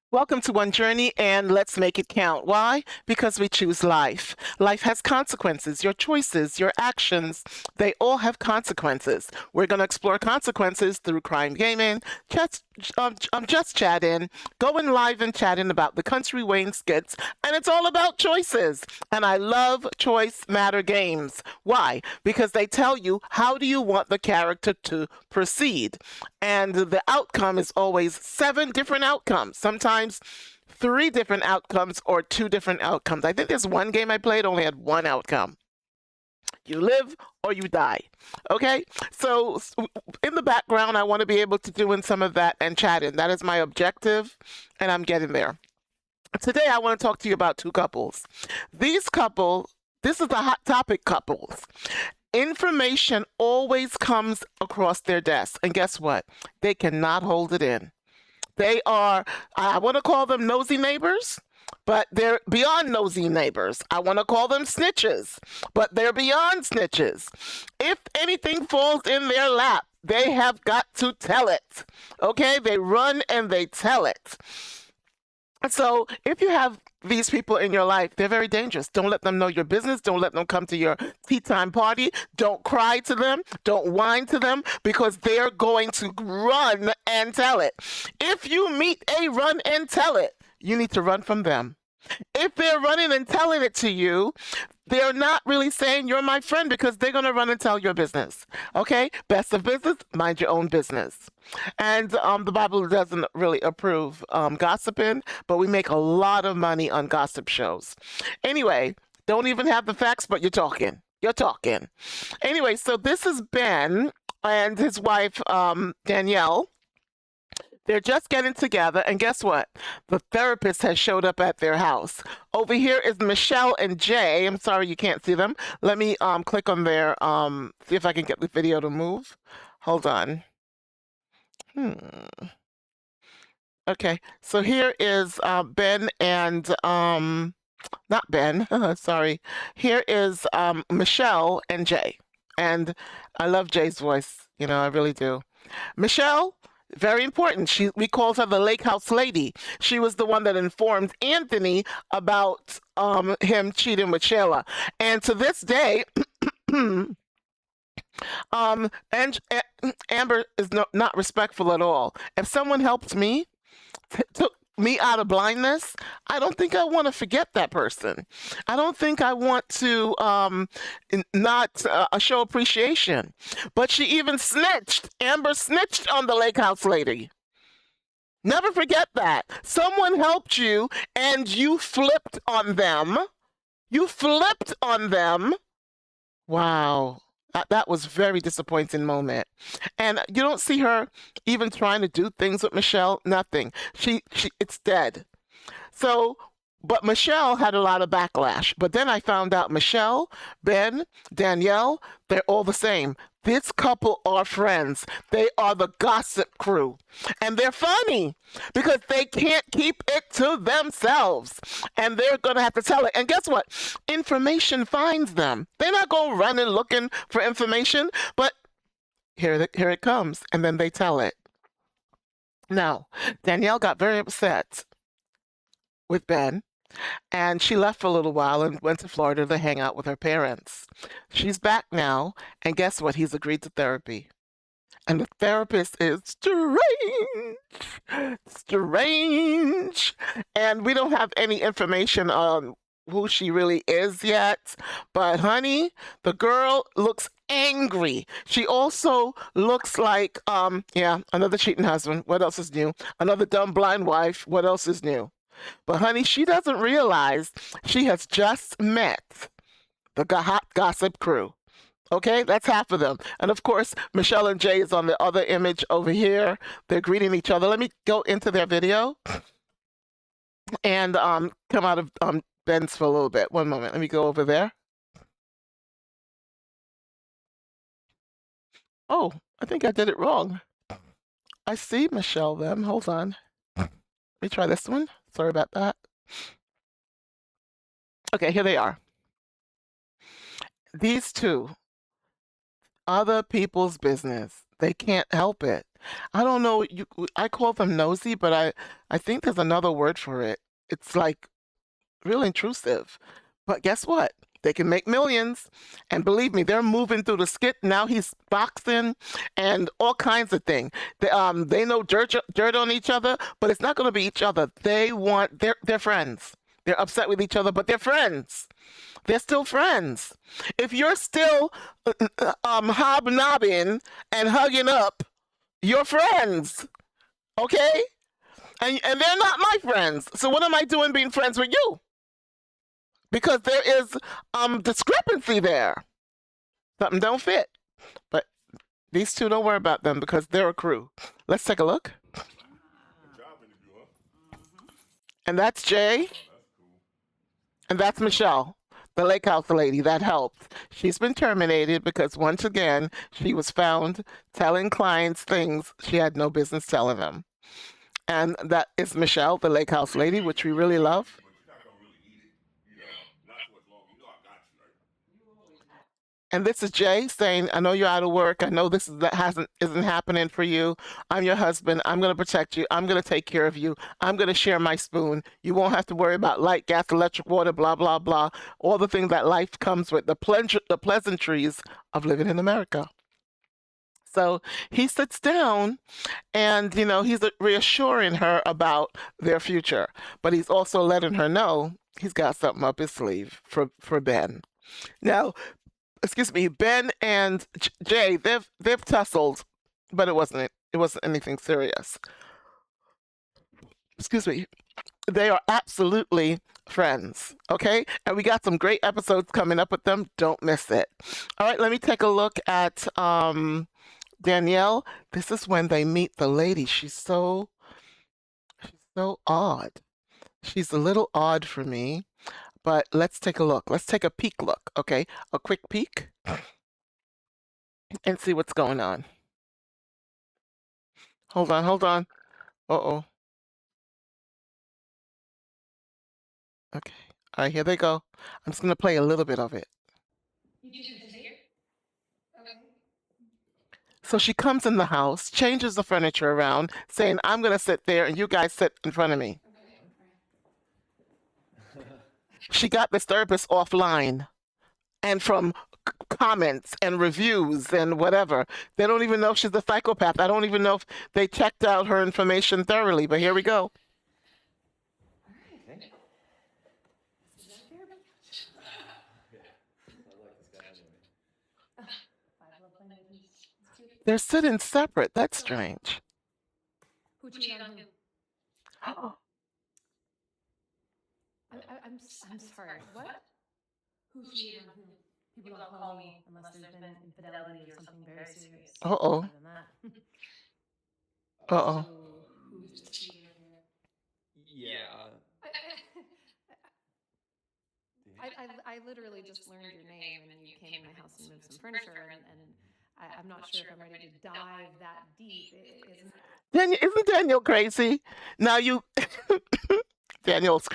Welcome to One Journey, and let's make it count. Why? Because we choose life. Life has consequences. Your choices, your actions, they all have consequences. We're going to explore consequences through crime gaming, just chatting, going live and chatting about the Kountry Wayne skits, and it's all about choices. And I love choice matter games. Why? Because they tell you how do you want the character to proceed. And the outcome is always 7 different outcomes. Sometimes 3 different outcomes or 2 different outcomes. I think there's one game I played only had 1 outcome. You live or you die. Okay? So in the background, I want to be able to doing some of that and chatting. That is my objective, and I'm getting there. Today, I want to talk to you about 2 couples. These couples, this is the hot topic couples. Information always comes across their desk. And guess what? They cannot hold it in. They are, I want to call them nosy neighbors, but they're beyond nosy neighbors. I want to call them snitches, but they're beyond snitches. If anything falls in their lap, they have got to tell it. Okay? They run and they tell it. So if you have these people in your life, they're very dangerous. Don't let them know your business. Don't let them come to your tea time party. Don't cry to them. Don't whine to them, because they're going to run and tell it. If you meet a run and tell it, you need to run from them. If they're running and telling it to you, they're not really saying you're my friend, because they're going to run and tell your business. Okay? Best of business, mind your own business. And the Bible doesn't really approve gossiping, but we make a lot of money on gossip shows. Anyway, don't even have the facts, but you're talking. You're talking. Anyway, so this is Ben and his wife, Danielle. They're just getting together, and guess what? The therapist has showed up at their house. Over here is Michelle and Jay. I'm sorry you can't see them. Let me click on their, see if I can get the video to move. Hold on. Okay, so here is Ben and, not Ben, sorry. Here is Michelle and Jay. And I love Jay's voice, I really do. Michelle, very important. We called her the Lake House Lady. She was the one that informed Anthony about him cheating with Shayla. And to this day, and Amber is not respectful at all. If someone helped me, took me out of blindness, I don't think I want to forget that person. I don't think I want to not show appreciation. But she even snitched. Amber snitched on the Lake House Lady. Never forget that. Someone helped you and you flipped on them. You flipped on them. Wow. That was a very disappointing moment. And you don't see her even trying to do things with Michelle. Nothing. It's dead. So, but Michelle had a lot of backlash. But then I found out Michelle, Ben, Danielle, they're all the same. This couple are friends. They are the gossip crew. And they're funny because they can't keep it to themselves. And they're going to have to tell it. And guess what? Information finds them. They're not going running looking for information, but here it comes. And then they tell it. Now, Danielle got very upset with Ben, and she left for a little while and went to Florida to hang out with her parents. She's back now, and guess what? He's agreed to therapy. And the therapist is strange. And we don't have any information on who she really is yet. But honey, the girl looks angry. She also looks like, another cheating husband. What else is new? Another dumb blind wife. What else is new? But honey, she doesn't realize she has just met the hot gossip crew. Okay, that's half of them. And of course, Michelle and Jay is on the other image over here. They're greeting each other. Let me go into their video and come out of Ben's for a little bit. One moment. Let me go over there. Oh, I think I did it wrong. I see Michelle them. Hold on. Let me try this one. Sorry about that. Okay, here they are. These two, other people's business. They can't help it. I don't know. I call them nosy, but I think there's another word for it. It's like real intrusive. But guess what? They can make millions. And believe me, they're moving through the skit. Now he's boxing and all kinds of things. They know dirt on each other, but it's not going to be each other. They're friends. They're upset with each other, but they're friends. They're still friends. If you're still hobnobbing and hugging up, you're friends. Okay? And they're not my friends. So what am I doing being friends with you? Because there is discrepancy there. Something don't fit. But these two, don't worry about them because they're a crew. Let's take a look. And that's Jay. And that's Michelle, the lake house lady. That helped. She's been terminated because once again, she was found telling clients things she had no business telling them. And that is Michelle, the lake house lady, which we really love. And this is Jay saying, I know you're out of work. I know isn't happening for you. I'm your husband. I'm going to protect you. I'm going to take care of you. I'm going to share my spoon. You won't have to worry about light, gas, electric, water, blah, blah, blah. All the things that life comes with, the pleasantries of living in America. So he sits down and, he's reassuring her about their future. But he's also letting her know he's got something up his sleeve for Ben. Now, excuse me, Ben and Jay, they've tussled, but it wasn't anything serious. Excuse me. They are absolutely friends, okay? And we got some great episodes coming up with them. Don't miss it. All right, let me take a look at Danielle. This is when they meet the lady. She's so odd. She's a little odd for me. But let's take a look. Let's take a peek look, okay? A quick peek and see what's going on. Hold on. Uh-oh. Okay. All right, here they go. I'm just going to play a little bit of it. So she comes in the house, changes the furniture around, saying, I'm going to sit there and you guys sit in front of me. She got this therapist offline and from comments and reviews and whatever. They don't even know she's a psychopath. I don't even know if they checked out her information thoroughly, but here we go. They're sitting separate. That's strange. Who cheated on who? I'm sorry. What? Who cheated on who? People don't call me unless there's been infidelity or something very serious. Uh-oh. Uh-oh. Who's the cheater here? Yeah. I literally just learned your name and you came to my house and moved some furniture and I'm not sure if I'm ready to dive that deep. Isn't Daniel crazy? Now Daniel's